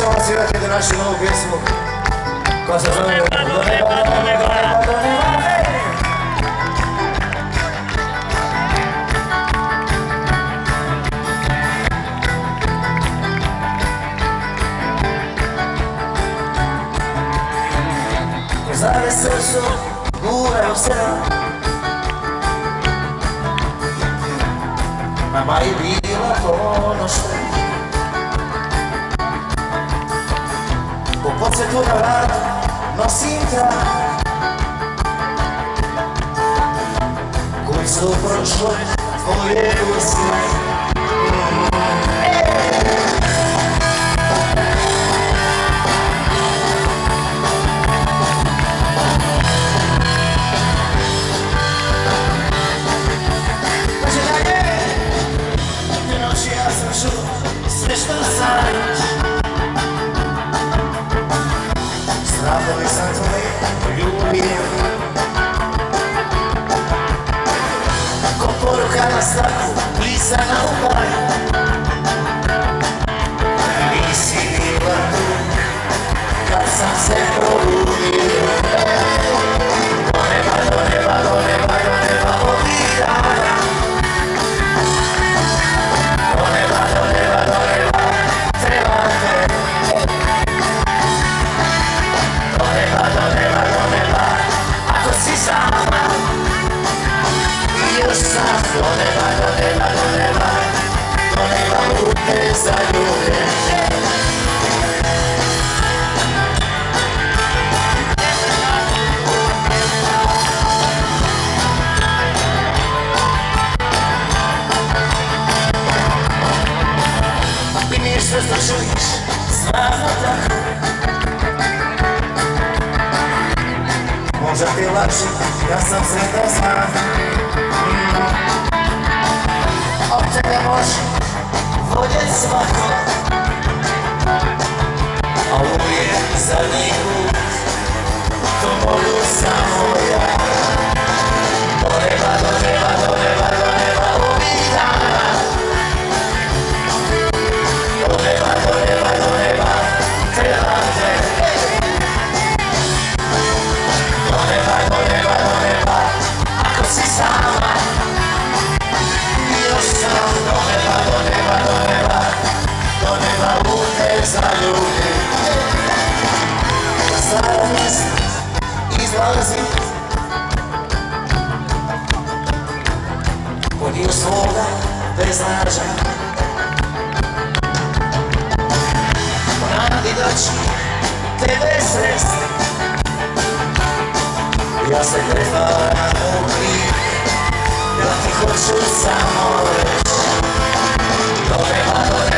ćemo vam svirati jednu našu novu pjesmu koja se zove Do neba, do neba, do neba, do neba. Zavese su guraju se, nama je bila ponošna. Po podsvetu na vratu nosim trak, koji su prošle tvoje usne. Sve što sanjaš, strahovi sam tvoj ljubio, ko poruka na staku, pisana u baju. Nisi bila tu kad sam se probudio. Do neba, do neba, do neba, do neba ovih dana. Do neba, do neba, do neba, trebam te. Do neba, do neba, do neba, ako si sama. I još sam do neba, do neba, do neba, do neba u te zaljubljen. Sve što čuješ, stvarno tako. Možda ti je lakše, ja sam sretan sam. Od tebe može voljeti svako, a uvijek zadnji put to mogu samo ja. Do neba, do neba, do neba, do neba ovih dana. Do neba, do neba, do neba, trebam te. Do neba, do neba, do neba, ako si sama. Još sam do neba, do neba, do neba, do neba u te zaljubim. Na stara mjesta izlazim, pod dio svoga beznađa. Nadi da ću tebe sresti, ja se pretvaram u kriv, ja ti hoću samo reći. Do neba, do